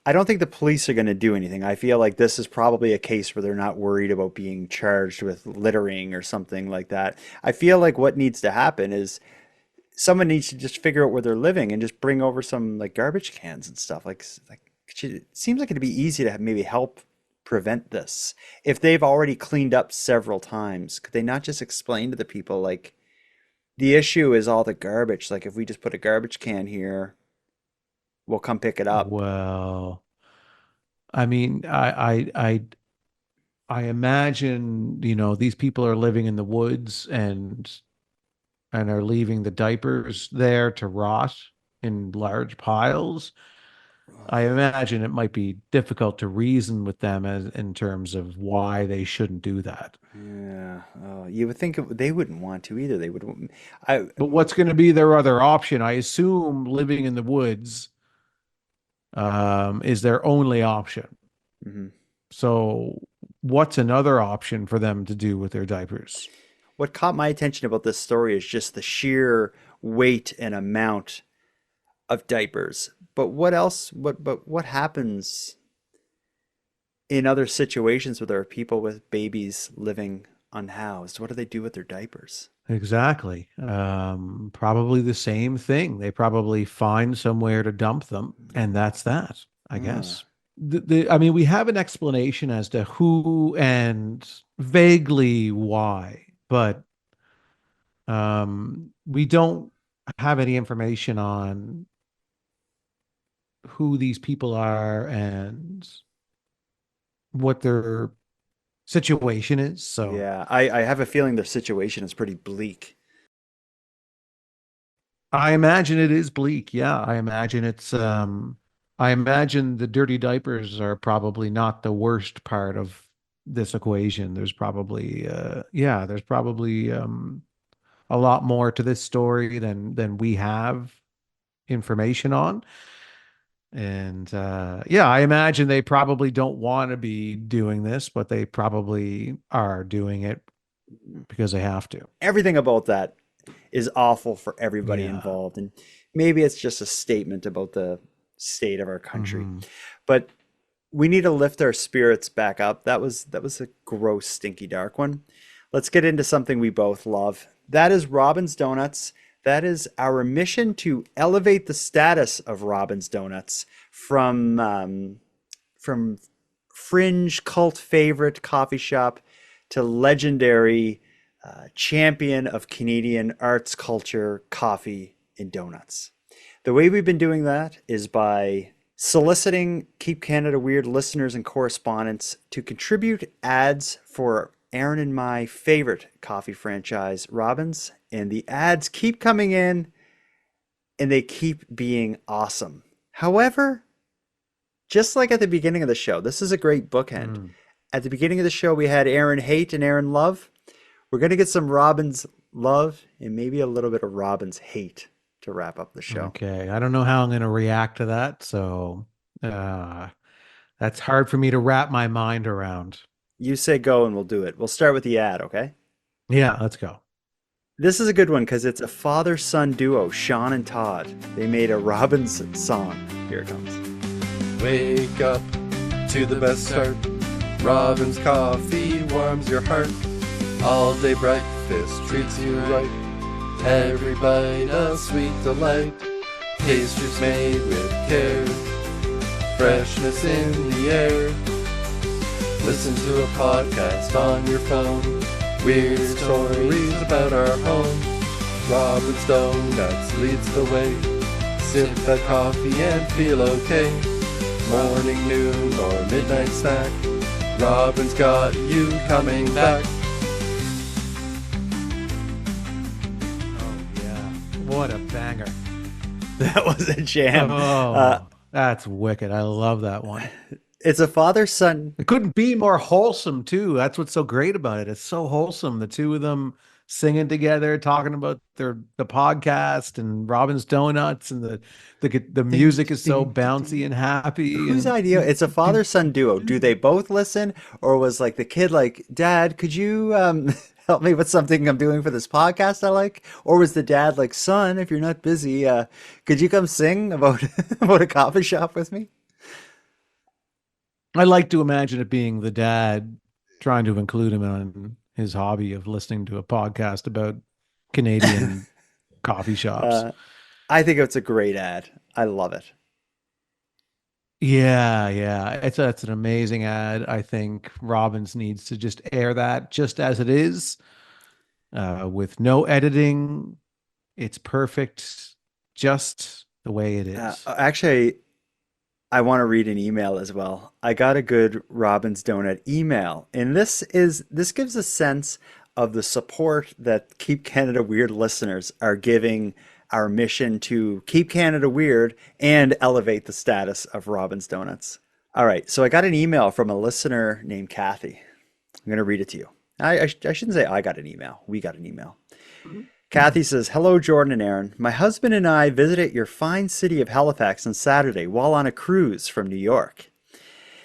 I don't think the police are going to do anything. I feel like this is probably a case where they're not worried about being charged with littering or something like that. I feel like what needs to happen is someone needs to just figure out where they're living and just bring over some like garbage cans and stuff. It seems like it'd be easy to maybe help prevent this. If they've already cleaned up several times, could they not just explain to the people, like, the issue is all the garbage. Like, if we just put a garbage can here, we'll come pick it up. Well, I mean, I imagine, these people are living in the woods and are leaving the diapers there to rot in large piles. I imagine it might be difficult to reason with them in terms of why they shouldn't do that. Yeah. Oh, you would think they wouldn't want to either. They would. But what's going to be their other option? I assume living in the woods is their only option. Mm-hmm. So what's another option for them to do with their diapers? What caught my attention about this story is just the sheer weight and amount of diapers. But what else? What happens in other situations where there are people with babies living unhoused? What do they do with their diapers? Exactly. Probably the same thing. They probably find somewhere to dump them, and that's that, I guess. I mean, we have an explanation as to who and vaguely why, but we don't have any information on who these people are and what their situation is. So yeah, I have a feeling their situation is pretty bleak. I imagine it is bleak. Yeah, I imagine it's I imagine the dirty diapers are probably not the worst part of this equation. There's probably there's probably a lot more to this story than we have information on. And I imagine they probably don't want to be doing this, but they probably are doing it because they have to. Everything about that is awful for everybody involved. And maybe it's just a statement about the state of our country. But we need to lift our spirits back up. That was a gross, stinky, dark one. Let's get into something we both love. That is Robin's Donuts. That is our mission to elevate the status of Robin's Donuts from fringe cult favorite coffee shop to legendary champion of Canadian arts, culture, coffee, and donuts. The way we've been doing that is by soliciting Keep Canada Weird listeners and correspondents to contribute ads for Aaron and my favorite coffee franchise, Robin's, and the ads keep coming in and they keep being awesome. However, just like at the beginning of the show, this is a great bookend. At the beginning of the show, we had Aaron hate and Aaron love. We're going to get some Robin's love and maybe a little bit of Robin's hate to wrap up the show. Okay. I don't know how I'm going to react to that. So that's hard for me to wrap my mind around. You say go and we'll do it. We'll start with the ad, okay? Yeah, let's go. This is a good one because it's a father-son duo, Sean and Todd. They made a Robin's song. Here it comes. Wake up to the best start. Robin's coffee warms your heart. All day breakfast treats you right. Every bite a sweet delight. Pastries made with care. Freshness in the air. Listen to a podcast on your phone. Weird stories about our home. Robin's Donuts leads the way. Sip that coffee and feel okay. Morning, noon, or midnight snack. Robin's got you coming back. Oh, yeah. What a banger. That was a jam. Oh, that's wicked. I love that one. It's a father-son. It couldn't be more wholesome, too. That's what's so great about it. It's so wholesome. The two of them singing together, talking about the podcast and Robin's Donuts, and the music is so bouncy and happy. Whose idea? It's a father-son duo. Do they both listen, or was like the kid like, Dad, could you help me with something I'm doing for this podcast I like? Or was the dad like, son, if you're not busy, could you come sing about about a coffee shop with me? I like to imagine it being the dad trying to include him in his hobby of listening to a podcast about Canadian coffee shops. I think it's a great ad. I love it. Yeah. It's an amazing ad. I think Robbins needs to just air that just as it is, with no editing. It's perfect, just the way it is. Actually, I want to read an email as well. I got a good Robin's Donut email, and this gives a sense of the support that Keep Canada Weird listeners are giving our mission to keep Canada weird and elevate the status of Robin's Donuts. All right, so I got an email from a listener named Kathy. I'm going to read it to you. I shouldn't say I got an email. We got an email. Kathy says, hello, Jordan and Aaron. My husband and I visited your fine city of Halifax on Saturday while on a cruise from New York.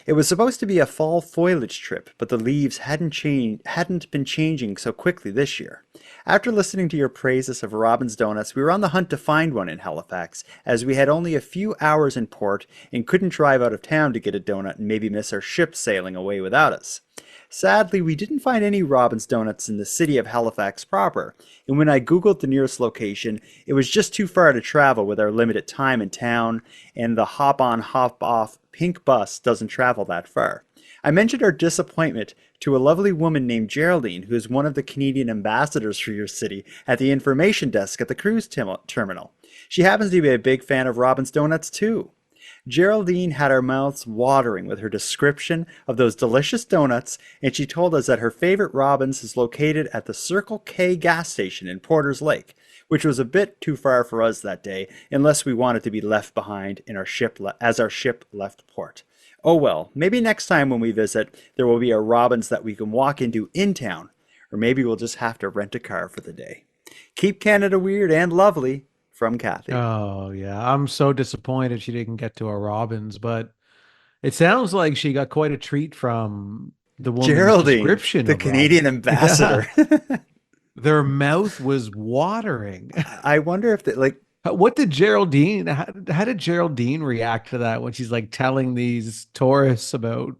It was supposed to be a fall foliage trip, but the leaves hadn't been changing so quickly this year. After listening to your praises of Robin's Donuts, we were on the hunt to find one in Halifax, as we had only a few hours in port and couldn't drive out of town to get a donut and maybe miss our ship sailing away without us. Sadly, we didn't find any Robin's Donuts in the city of Halifax proper, and when I googled the nearest location, it was just too far to travel with our limited time in town, and the hop-on, hop-off pink bus doesn't travel that far. I mentioned our disappointment to a lovely woman named Geraldine, who is one of the Canadian ambassadors for your city, at the information desk at the cruise terminal. She happens to be a big fan of Robin's Donuts too. Geraldine had our mouths watering with her description of those delicious donuts, and she told us that her favorite Robin's is located at the Circle K gas station in Porter's Lake, which was a bit too far for us that day, unless we wanted to be left behind in our ship as our ship left port. Oh well, maybe next time when we visit, there will be a Robin's that we can walk into in town, or maybe we'll just have to rent a car for the day. Keep Canada weird and lovely. From Kathy. Oh, yeah. I'm so disappointed she didn't get to a Robin's, but it sounds like she got quite a treat from the woman's Geraldine, description. The Canadian ambassador. Yeah. Their mouth was watering. I wonder if what did Geraldine, how did Geraldine react to that when she's like telling these tourists about,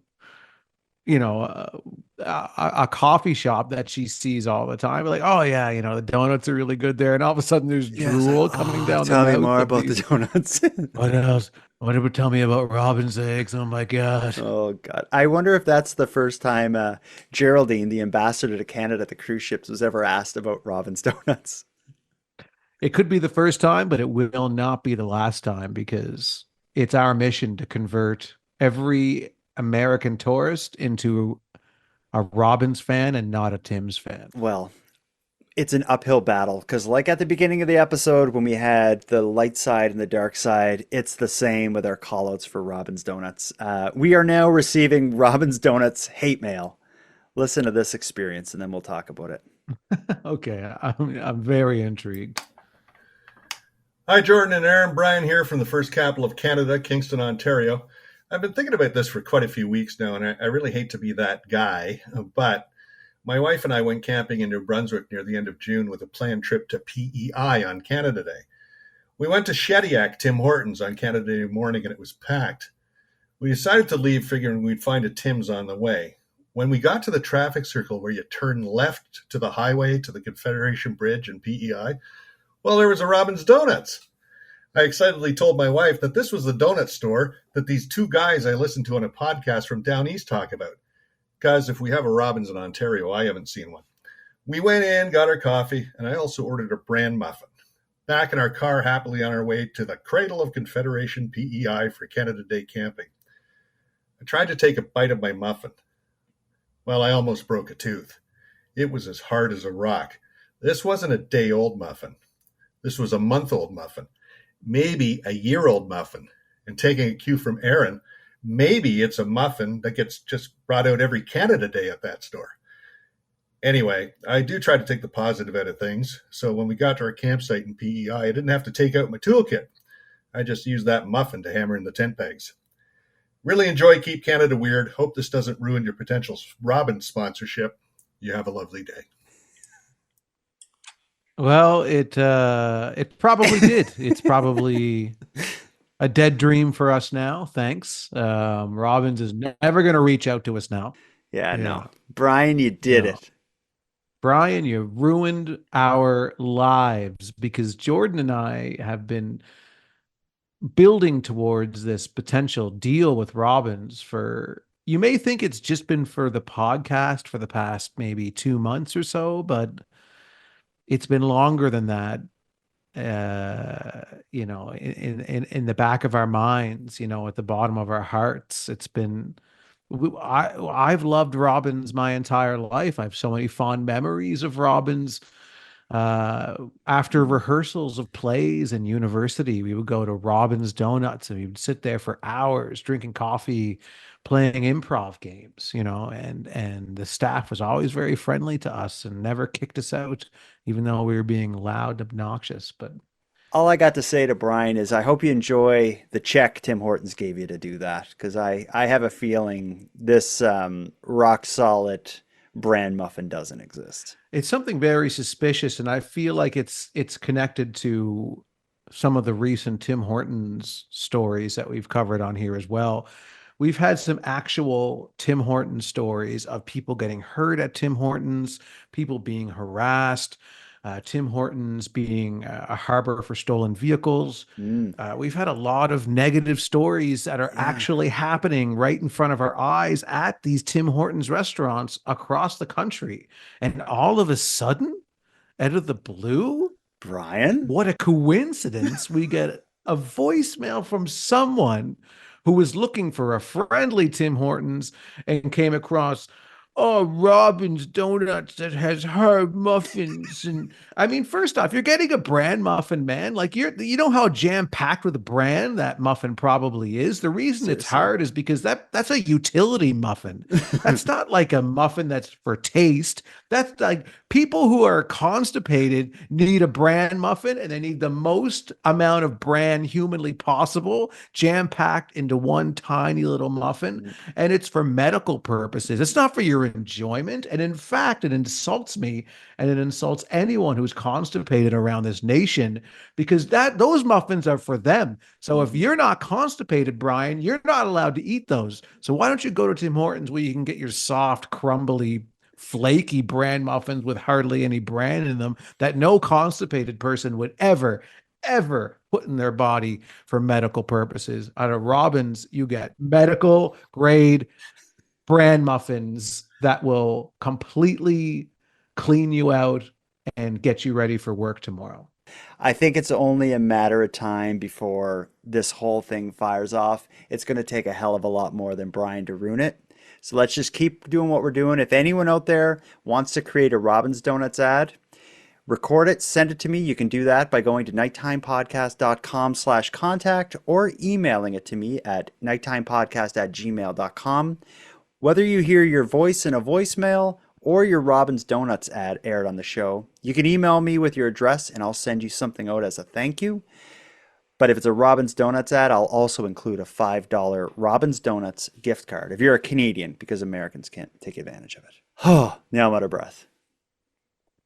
a coffee shop that she sees all the time. Like, oh yeah, the donuts are really good there. And all of a sudden there's drool coming down the tell me mouth more of about the these. donuts. What else? What it would tell me about Robin's eggs? Oh my God. Oh God. I wonder if that's the first time Geraldine, the ambassador to Canada at the cruise ships, was ever asked about Robin's Donuts. It could be the first time, but it will not be the last time because it's our mission to convert every American tourist into a Robin's fan and not a Tim's fan. Well, it's an uphill battle because, like at the beginning of the episode, when we had the light side and the dark side, it's the same with our callouts for Robin's Donuts. We are now receiving Robin's Donuts hate mail. Listen to this experience and then we'll talk about it. Okay, I'm very intrigued. Hi, Jordan and Aaron. Brian here from the first capital of Canada, Kingston, Ontario. I've been thinking about this for quite a few weeks now, and I really hate to be that guy, but my wife and I went camping in New Brunswick near the end of June with a planned trip to PEI on Canada Day. We went to Shediac Tim Hortons on Canada Day morning, and it was packed. We decided to leave figuring we'd find a Tim's on the way. When we got to the traffic circle where you turn left to the highway to the Confederation Bridge in PEI, well, there was a Robin's Donuts. I excitedly told my wife that this was the donut store that these two guys I listened to on a podcast from down east talk about. Guys, if we have a Robin's in Ontario, I haven't seen one. We went in, got our coffee, and I also ordered a bran muffin. Back in our car, happily on our way to the cradle of Confederation PEI for Canada Day camping. I tried to take a bite of my muffin. Well, I almost broke a tooth. It was as hard as a rock. This wasn't a day-old muffin. This was a month-old muffin, maybe a year-old muffin. And taking a cue from Aaron, maybe it's a muffin that gets just brought out every Canada Day at that store. Anyway, I do try to take the positive out of things. So when we got to our campsite in PEI, I didn't have to take out my toolkit. I just used that muffin to hammer in the tent pegs. Really enjoy Keep Canada Weird. Hope this doesn't ruin your potential Robin sponsorship. You have a lovely day. Well, it probably did. It's probably a dead dream for us now. Thanks. Robbins is never going to reach out to us now. Yeah, no. Brian, you did it. Brian, you ruined our lives because Jordan and I have been building towards this potential deal with Robbins for, you may think it's just been for the podcast for the past maybe 2 months or so, but it's been longer than that, in the back of our minds, at the bottom of our hearts. It's been, I've loved Robbins my entire life. I have so many fond memories of Robbins. After rehearsals of plays in university, we would go to Robbins Donuts and we would sit there for hours drinking coffee, playing improv games, and the staff was always very friendly to us and never kicked us out, even though we were being loud, obnoxious. But all I got to say to Brian is I hope you enjoy the check Tim Hortons gave you to do that, because I have a feeling this rock solid brand muffin doesn't exist. It's something very suspicious, and I feel like it's connected to some of the recent Tim Hortons stories that we've covered on here as well. We've had some actual Tim Hortons stories of people getting hurt at Tim Hortons, people being harassed, Tim Hortons being a harbor for stolen vehicles. We've had a lot of negative stories that are actually happening right in front of our eyes at these Tim Hortons restaurants across the country. And all of a sudden, out of the blue, Brian, what a coincidence, we get a voicemail from someone who was looking for a friendly Tim Hortons and came across, oh, Robin's Donuts that has hard muffins. And I mean, first off, you're getting a bran muffin, man. Like you know how jam-packed with a bran that muffin probably is. The reason it's hard is because that's a utility muffin. That's not like a muffin that's for taste. That's like people who are constipated need a bran muffin, and they need the most amount of bran humanly possible jam-packed into one tiny little muffin. And it's for medical purposes. It's not for your enjoyment. And in fact, it insults me and it insults anyone who's constipated around this nation, because those muffins are for them. So if you're not constipated, Brian, you're not allowed to eat those. So why don't you go to Tim Hortons where you can get your soft, crumbly, flaky bran muffins with hardly any bran in them that no constipated person would ever put in their body for medical purposes. Out of Robbins, you get medical grade bran muffins that will completely clean you out and get you ready for work tomorrow. I think it's only a matter of time before this whole thing fires off. It's going to take a hell of a lot more than Brian to ruin it. So let's just keep doing what we're doing. If anyone out there wants to create a Robbins Donuts ad, record it, send it to me. You can do that by going to nighttimepodcast.com/contact or emailing it to me at nighttimepodcast@gmail.com. Whether you hear your voice in a voicemail or your Robbins Donuts ad aired on the show, you can email me with your address and I'll send you something out as a thank you. But if it's a Robbins Donuts ad, I'll also include a $5 Robbins Donuts gift card if you're a Canadian, because Americans can't take advantage of it. Oh, now I'm out of breath.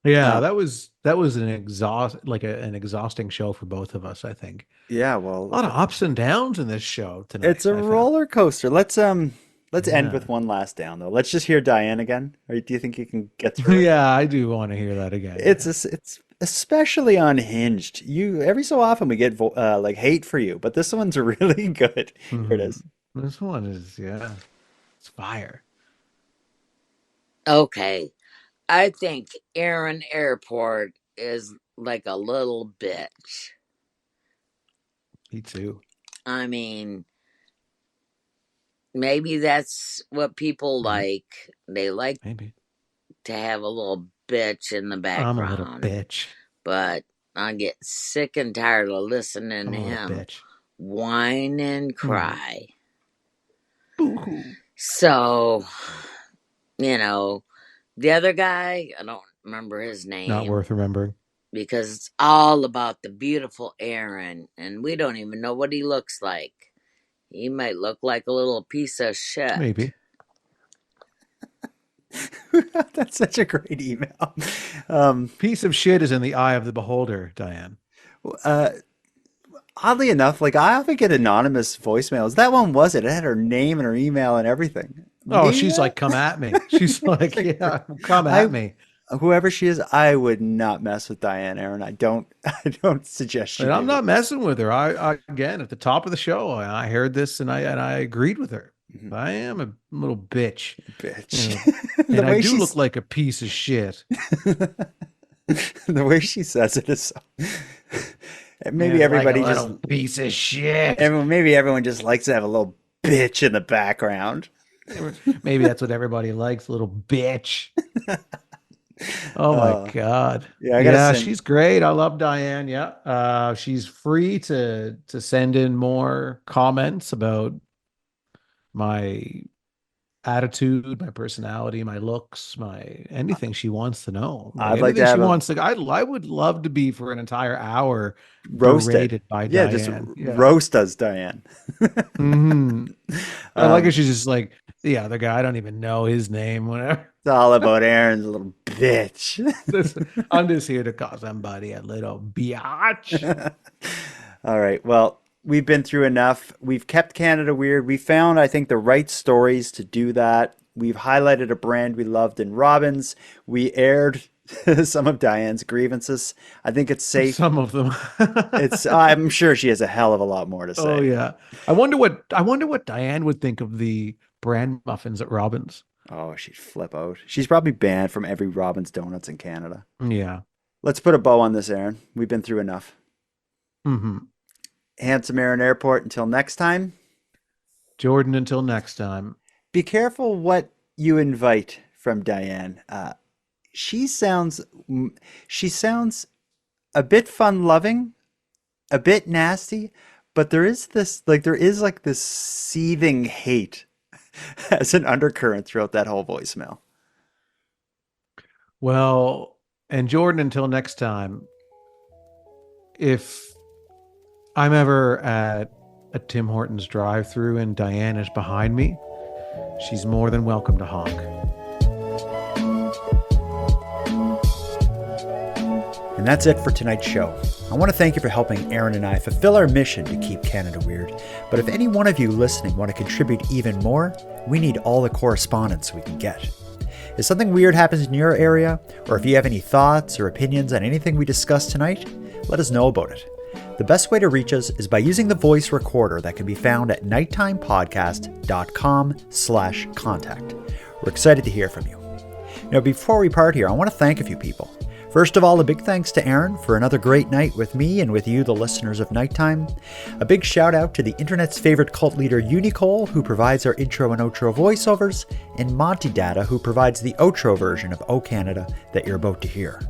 Yeah, that was an exhausting show for both of us, I think. Yeah, well, a lot of ups and downs in this show tonight. It's a roller coaster. Let's end with one last down though. Let's just hear Diane again. Or do you think you can get through it? Yeah, I do want to hear that again. It's especially unhinged. Every so often we get like hate for you, but this one's really good. Here it is. This one is it's fire. Okay. I think Aaron Airport is like a little bitch. Me too. I mean, maybe that's what people like. They like to have a little bitch in the background. I'm a little bitch. But I get sick and tired of listening to him whine and cry. So, the other guy, I don't remember his name. Not worth remembering. Because it's all about the beautiful Aaron, and we don't even know what he looks like. He might look like a little piece of shit. Maybe. That's such a great email. Piece of shit is in the eye of the beholder, Diane. Oddly enough, like I often get anonymous voicemails. That one was it. It had her name and her email and everything. Oh, she's like, come at me. She's like, yeah, come at me. Whoever she is, I would not mess with Diane, Aaron. I don't suggest you. And I'm not messing with her. I again, at the top of the show, I heard this and I agreed with her. Mm-hmm. I am a little bitch. And I do look like a piece of shit. The way she says it is so... Maybe everybody like a just piece of shit. Maybe everyone just likes to have a little bitch in the background. Maybe that's what everybody likes, a little bitch. Oh my God. Yeah, she's great. I love Diane. Yeah. She's free to send in more comments about my attitude, my personality, my looks, anything she wants to know. I'd like to have I would love to be for an entire hour roasted by Diane. Just roast us, Diane. I like it. She's just like, the other guy, I don't even know his name, whatever. It's all about Aaron's little bitch. I'm just here to call somebody a little biatch. All right. Well, we've been through enough. We've kept Canada weird. We found, I think, the right stories to do that. We've highlighted a brand we loved in Robbins. We aired some of Diane's grievances. I think it's safe. Some of them. I'm sure she has a hell of a lot more to say. Oh yeah. I wonder what Diane would think of the brand muffins at Robbins. Oh, she'd flip out. She's probably banned from every Robbins Donuts in Canada. Yeah. Let's put a bow on this, Aaron. We've been through enough. Handsome Aaron Airport, until next time. Jordan, until next time. Be careful what you invite from Diane. She sounds a bit fun-loving, a bit nasty, but there is this seething hate as an undercurrent throughout that whole voicemail. Well, and Jordan, until next time, if I'm ever at a Tim Hortons drive-thru and Diane is behind me, she's more than welcome to honk. And that's it for tonight's show. I want to thank you for helping Aaron and I fulfill our mission to keep Canada weird. But if any one of you listening want to contribute even more, we need all the correspondence we can get. If something weird happens in your area, or if you have any thoughts or opinions on anything we discussed tonight, let us know about it. The best way to reach us is by using the voice recorder that can be found at nighttimepodcast.com/contact. We're excited to hear from you. Now, before we part here, I want to thank a few people. First of all, a big thanks to Aaron for another great night with me and with you, the listeners of Nighttime. A big shout out to the internet's favorite cult leader, Unicole, who provides our intro and outro voiceovers, and Monty Data, who provides the outro version of O Canada that you're about to hear.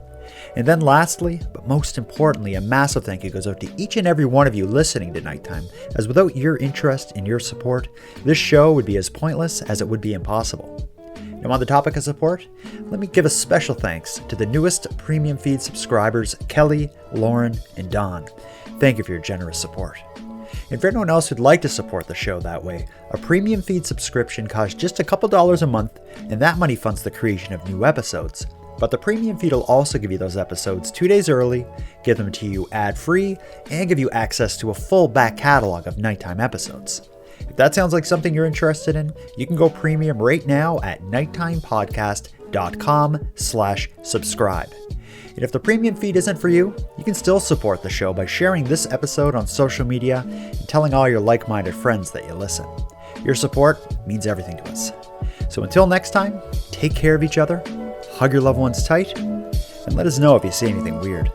And then lastly, but most importantly, a massive thank you goes out to each and every one of you listening to Nighttime, as without your interest and your support, this show would be as pointless as it would be impossible. Now, on the topic of support, let me give a special thanks to the newest premium feed subscribers, Kelly, Lauren, and Don. Thank you for your generous support. And for anyone else who'd like to support the show that way, a premium feed subscription costs just a couple dollars a month, and that money funds the creation of new episodes. But the premium feed will also give you those episodes 2 days early, give them to you ad-free, and give you access to a full back catalog of Nighttime episodes. If that sounds like something you're interested in, you can go premium right now at nighttimepodcast.com/subscribe. And if the premium feed isn't for you, you can still support the show by sharing this episode on social media and telling all your like-minded friends that you listen. Your support means everything to us. So until next time, take care of each other, hug your loved ones tight, and let us know if you see anything weird.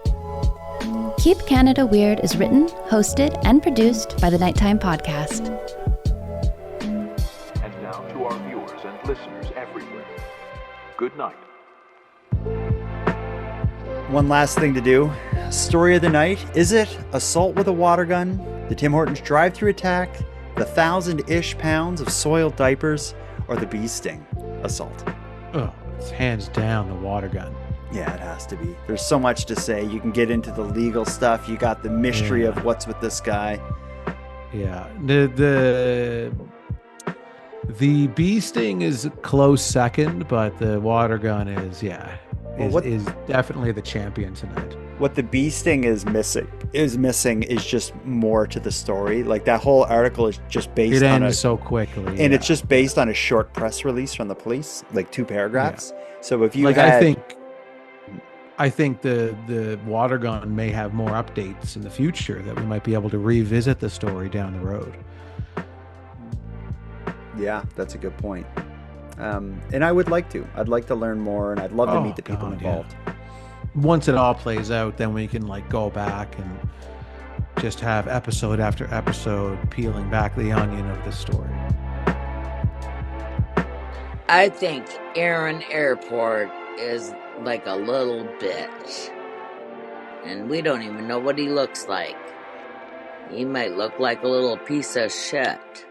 Keep Canada Weird is written, hosted, and produced by the Nighttime Podcast. And now to our viewers and listeners everywhere. Good night. One last thing to do. Story of the night. Is it assault with a water gun, the Tim Hortons drive-thru attack, the 1,000-ish pounds of soiled diapers, or the bee sting assault? Oh, it's hands down the water gun. Yeah, it has to be. There's so much to say. You can get into the legal stuff. You got the mystery of what's with this guy. Yeah. The bee sting is a close second, but the water gun is is definitely the champion tonight. What the bee sting is missing is just more to the story. Like, that whole article is just based on ends so quickly. And it's just based on a short press release from the police, like 2 paragraphs. Yeah. So if you I think the water gun may have more updates in the future that we might be able to revisit the story down the road. Yeah, that's a good point. And I would like to. I'd like to learn more, and I'd love to meet the people involved. Yeah. Once it all plays out, then we can go back and just have episode after episode peeling back the onion of the story. I think Aaron Airport is like a little bitch. And we don't even know what he looks like. He might look like a little piece of shit.